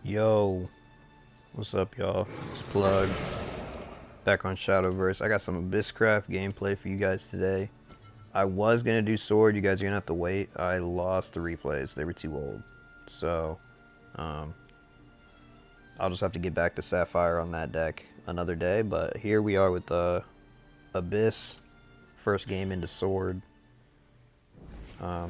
Yo, what's up, y'all? It's Plug, back on Shadowverse. I got some Abysscraft gameplay for you guys today. I was gonna do Sword, you guys are gonna have to wait. I lost the replays, they were too old. So, I'll just have to get back to Sapphire on that deck another day. But here we are with Abyss, first game into Sword. The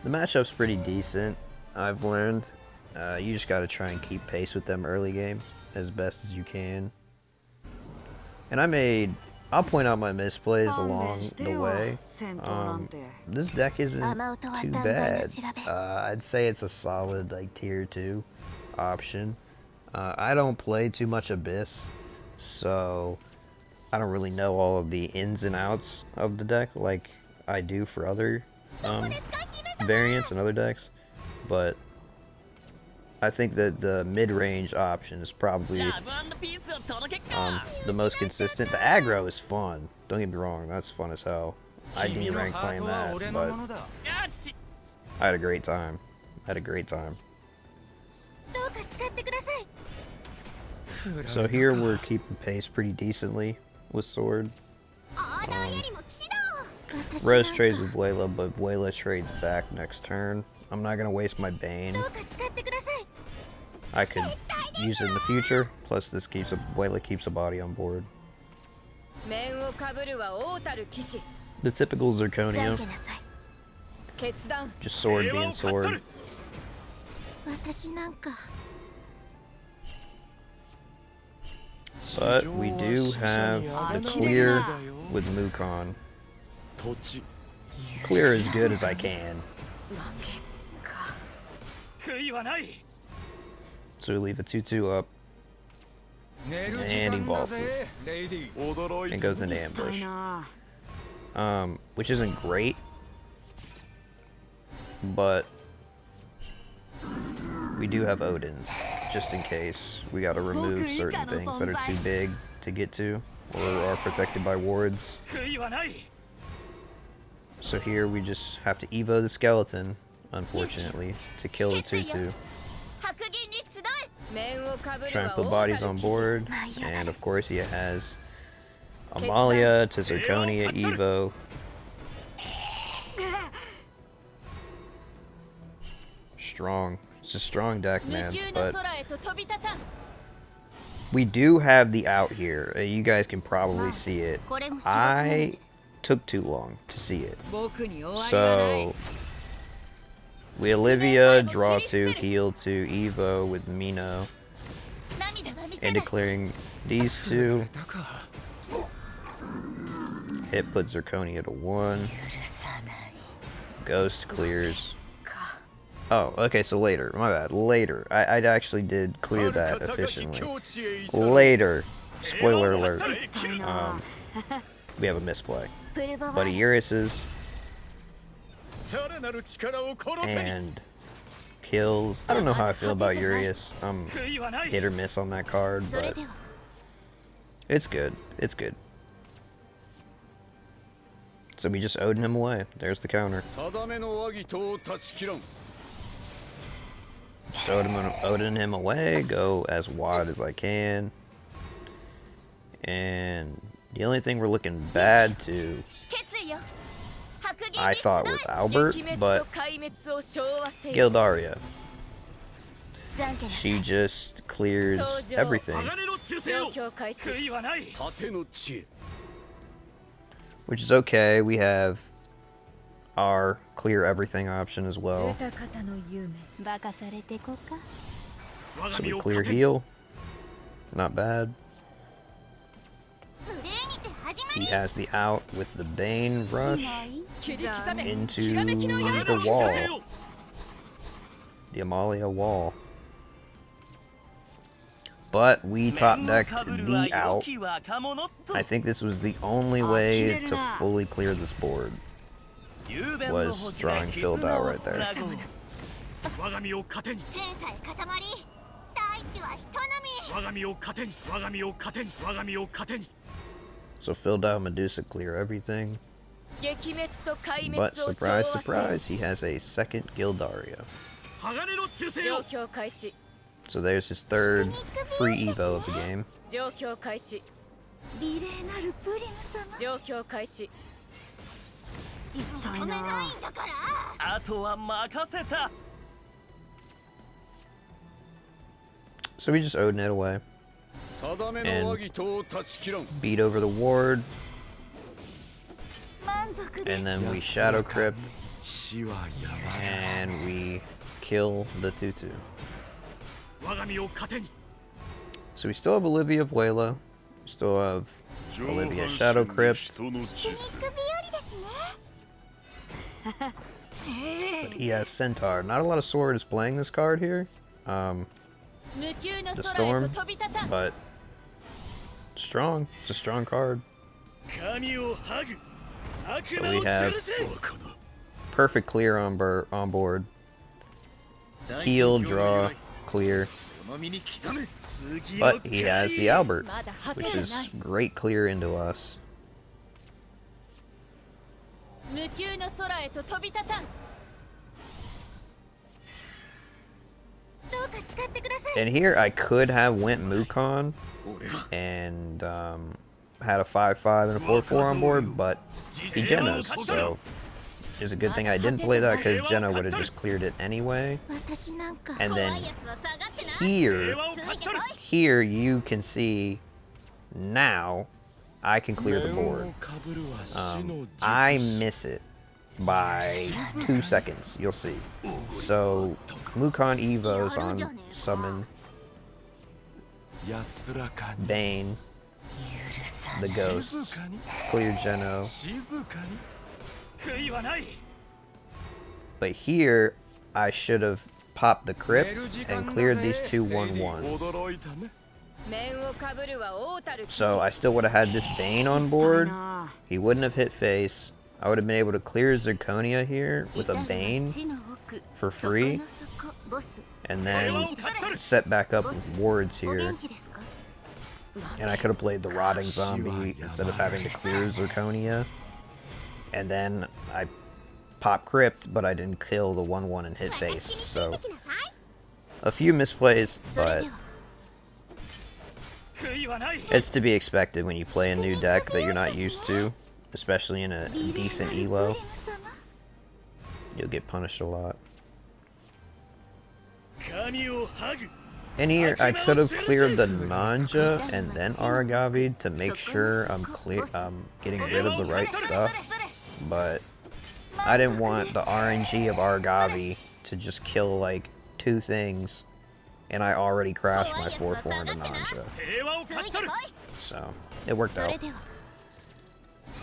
matchup's pretty decent, I've learned. You just gotta try and keep pace with them early game as best as you can. And I'll point out my misplays along the way. This deck isn't too bad. I'd say it's a solid like tier 2 option. I don't play too much Abyss, so I don't really know all of the ins and outs of the deck like I do for other variants and other decks, but I think that the mid-range option is probably the most consistent. The aggro is fun, don't get me wrong, that's fun as hell. I didn't rank playing that, but I had a great time. So here we're keeping pace pretty decently with Sword. Rose trades with Vuela, but Vuela trades back next turn. I'm not gonna waste my Bane. I could use it in the future. Plus, this Vuela keeps a body on board. The typical Zirconia. Just Sword being Sword. But we do have the clear with Mukon. Clear as good as I can. So we leave a 2/2 up, and he bosses, and goes into ambush, which isn't great, but we do have Odins, just in case we gotta remove certain things that are too big to get to, or are protected by wards. So here we just have to Evo the skeleton, unfortunately, to kill the 2/2. Try and put bodies on board, and of course he has Amalia to Zirconia Evo. Strong. It's a strong deck, man, but we do have the out here. You guys can probably see it. I took too long to see it. So we Olivia, draw 2, heal 2, Evo with Mino, and declaring these two. Hit put Zirconia to 1. Ghost clears. Oh, okay, so later. My bad. Later. I actually did clear that efficiently. Later. Spoiler alert. We have a misplay. Buddy Urias's. And kills. I don't know how I feel about Urias. I'm hit or miss on that card, but it's good. It's good. So we just Odin him away. There's the counter. Just Odin him away. Go as wide as I can. And the only thing we're looking bad to, I thought, was Albert, but Gildaria. She just clears everything, which is okay. We have our clear everything option as well. So we clear heal. Not bad. He has the out with the Bane rush into the wall. The Amalia wall. But we top decked the out. I think this was the only way to fully clear this board, was drawing filled out right there. So filled out Medusa clear everything. But surprise, surprise, he has a second Gildaria. So there's his third free Evo of the game. So we just Odin it away. And beat over the ward. And then we Shadow Crypt. And we kill the 2/2. So we still have Olivia Vuela. We still have Olivia Shadow Crypt. But he has Centaur. Not a lot of Sword is playing this card here. The Storm, but strong. It's a strong card. So we have perfect clear on board. Heal, draw, clear. But he has the Albert, which is great clear into us. And here I could have went Mukon and had a 5/5 and a 4/4 on board, but he Genos, so it's a good thing I didn't play that because Jenna would have just cleared it anyway. And then here you can see now I can clear the board. I miss it by 2 seconds, you'll see. So Mukon Evo's on summon Bane, the ghosts, clear Geno. But here I should have popped the crypt and cleared these two 1/1s. So I still would have had this Bane on board. He wouldn't have hit face. I would have been able to clear Zirconia here with a Bane for free. And then set back up with wards here. And I could have played the Rotting Zombie instead of having to clear Zirconia. And then I pop crypt, but I didn't kill the 1/1 and hit face. So a few misplays, but it's to be expected when you play a new deck that you're not used to, especially in a decent elo. You'll get punished a lot. And here I could have cleared the Nanja and then Aragavi to make sure I'm getting rid of the right stuff, but I didn't want the RNG of Aragavi to just kill like 2 things, and I already crashed my 4/4 into Nanja. So it worked out.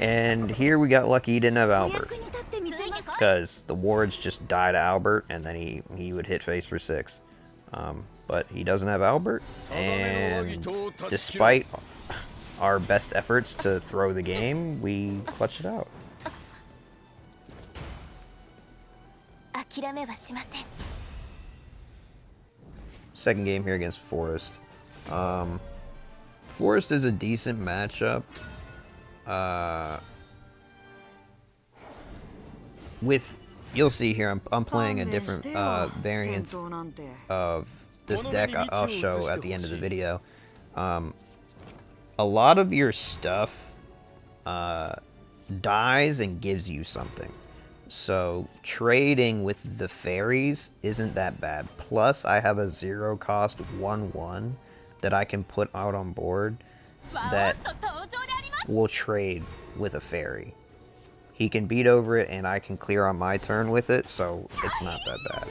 And here we got lucky he didn't have Albert, because the wards just died to Albert and then he would hit face for 6. But he doesn't have Albert, and despite our best efforts to throw the game, we clutched it out. Second game here against Forest. Forest is a decent matchup. You'll see here, I'm playing a different variant of this deck I'll show at the end of the video. A lot of your stuff dies and gives you something. So trading with the fairies isn't that bad. Plus I have a 0 cost 1/1 that I can put out on board that will trade with a fairy. He can beat over it and I can clear on my turn with it, so it's not that bad.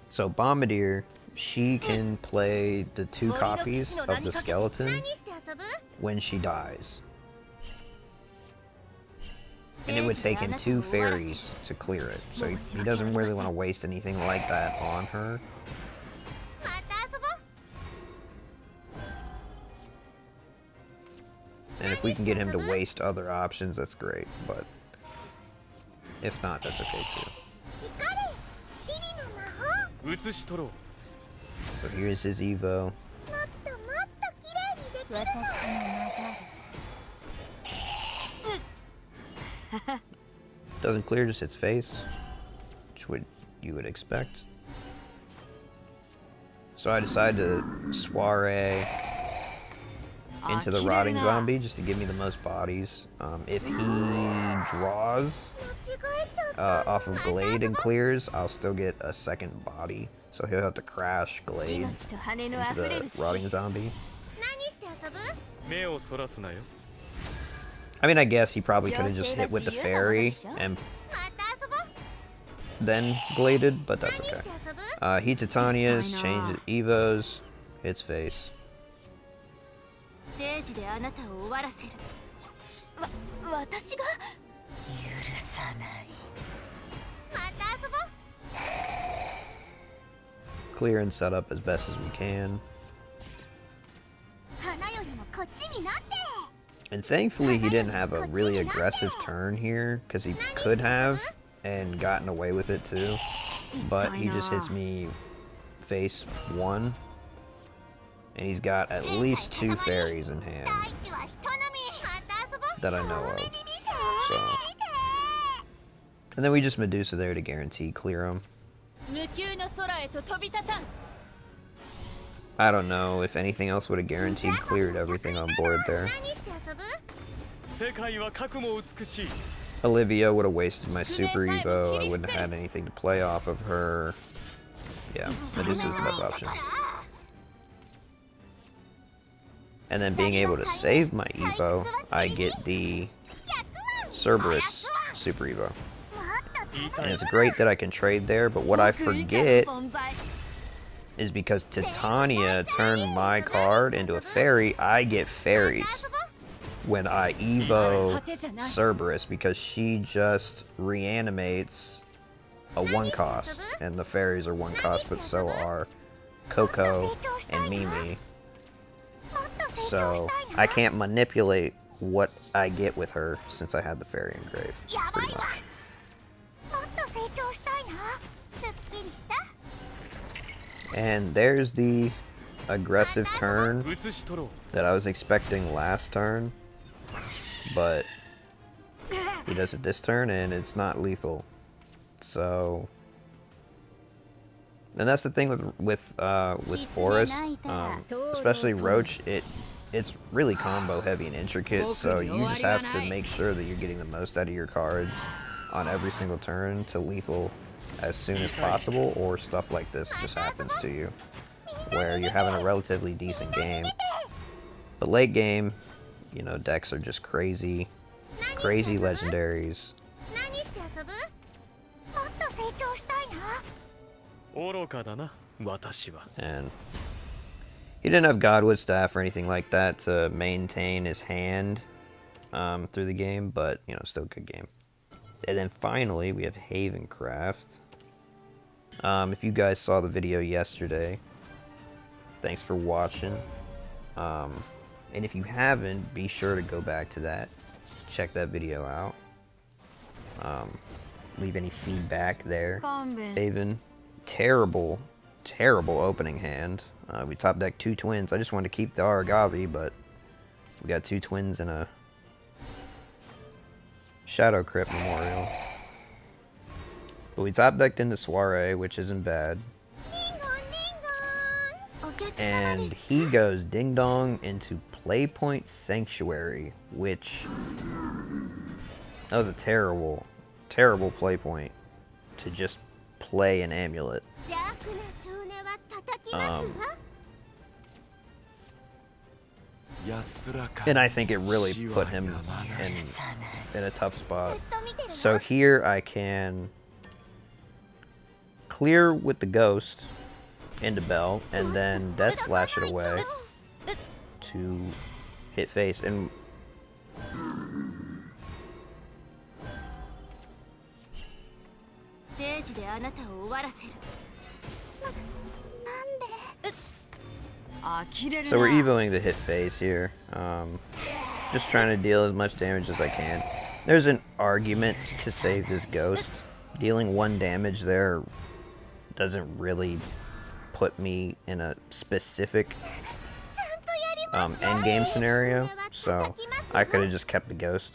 So Bombardier, she can play the 2 copies of the skeleton when she dies. And it would take him 2 fairies to clear it, so he doesn't really want to waste anything like that on her. And if we can get him to waste other options, that's great, but if not, that's okay too. So here's his Evo. Doesn't clear, just hits face, which you would expect. So I decided to soiree into the rotting zombie just to give me the most bodies. If he draws off of Glade and clears, I'll still get a second body. So he'll have to crash Glade into the rotting zombie. I mean, I guess he probably could have just hit with the fairy and then gladed, but that's okay. He Titania's, changes Evos, hits face. Clear and set up as best as we can. And thankfully he didn't have a really aggressive turn here, because he could have and gotten away with it too. But he just hits me face one. And he's got at least 2 fairies in hand that I know of. So. And then we just Medusa there to guarantee clear him. I don't know if anything else would have guaranteed cleared everything on board there. Olivia would have wasted my Super Evo. I wouldn't have had anything to play off of her. Yeah, Medusa's the best option. And then being able to save my Evo, I get the Cerberus Super Evo. And it's great that I can trade there, but what I forget is because Titania turned my card into a fairy, I get fairies when I Evo Cerberus, because she just reanimates a 1 cost, and the fairies are 1 cost, but so are Coco and Mimi. So I can't manipulate what I get with her since I had the fairy engraved, pretty much. And there's the aggressive turn that I was expecting last turn, but he does it this turn and it's not lethal. So, and that's the thing with Forest, especially Roach. It's really combo heavy and intricate, so you just have to make sure that you're getting the most out of your cards on every single turn to lethal as soon as possible, or stuff like this just happens to you, where you're having a relatively decent game. But late game, you know, decks are just crazy legendaries. And he didn't have Godwood Staff or anything like that to maintain his hand through the game, but, you know, still a good game. And then finally, we have Havencraft. If you guys saw the video yesterday, thanks for watching. And if you haven't, be sure to go back to that. Check that video out. Leave any feedback there. Haven, terrible opening hand. We top decked 2 twins. I just wanted to keep the Aragavi, but we got 2 twins and a Shadow Crypt Memorial. But we top decked into Soiree, which isn't bad. And he goes Ding Dong into Playpoint Sanctuary, which, that was a terrible playpoint to just play an amulet. And I think it really put him in a tough spot. So here I can clear with the Ghost into Bell, and then Death Slash it away to hit face. And so we're evoing the hit face here. Just trying to deal as much damage as I can. There's an argument to save this Ghost. Dealing 1 damage there doesn't really put me in a specific endgame scenario, so I could have just kept the Ghost.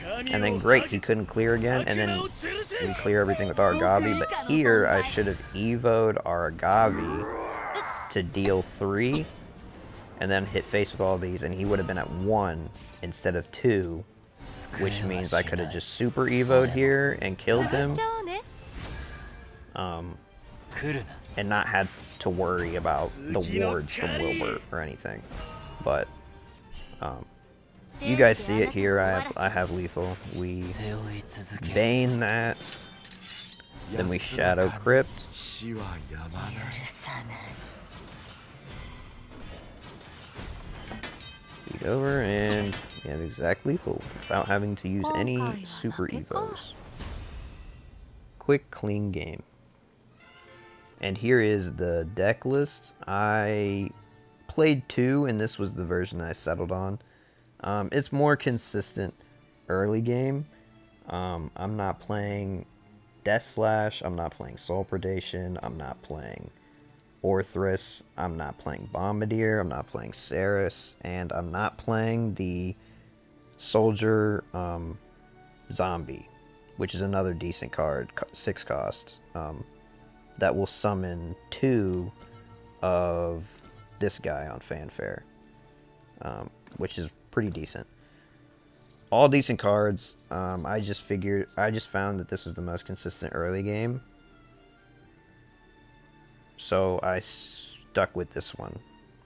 And then great, he couldn't clear again, and then we clear everything with Aragavi. But here, I should have evoed Aragavi to deal 3, and then hit face with all these, and he would have been at 1 instead of 2, which means I could have just super evoed here and killed him, and not had to worry about the wards from Wilbert or anything. But you guys see it here. I have lethal. We Bane that, then we Shadow Crypt. Feed over, and we have exact lethal without having to use any super evos. Quick, clean game. And here is the deck list. I played 2, and this was the version I settled on. It's more consistent early game. I'm not playing Death Slash, I'm not playing Soul Predation, I'm not playing Orthrus, I'm not playing Bombardier, I'm not playing Ceres, and I'm not playing the Soldier Zombie, which is another decent card, 6 cost, that will summon 2 of this guy on Fanfare, which is pretty decent. All decent cards. I just found that this was the most consistent early game, so I stuck with this one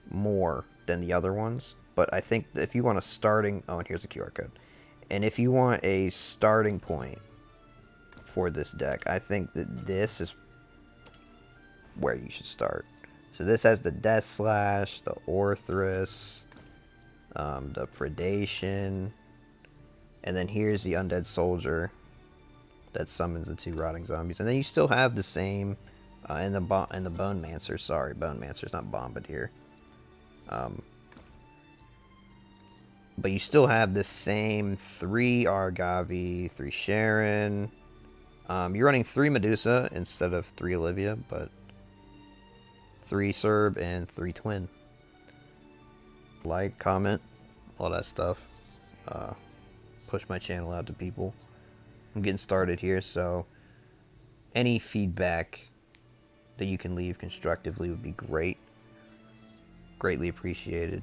more than the other ones. But I think that if you want a starting, oh, and here's the QR code, and if you want a starting point for this deck, I think that this is where you should start. So this has the Death Slash, the Orthrus, the Predation, and then here's the Undead Soldier that summons the 2 Rotting Zombies. And then you still have the same, and the Bone Mancer, sorry, Bone Mancer's not Bombardier. But you still have the same 3 Aragavi, 3 Sharon. You're running 3 Medusa instead of 3 Olivia, but 3 Serb and 3 Twin. Like, comment, all that stuff. Push my channel out to people. I'm getting started here, so any feedback that you can leave constructively would be great. Greatly appreciated.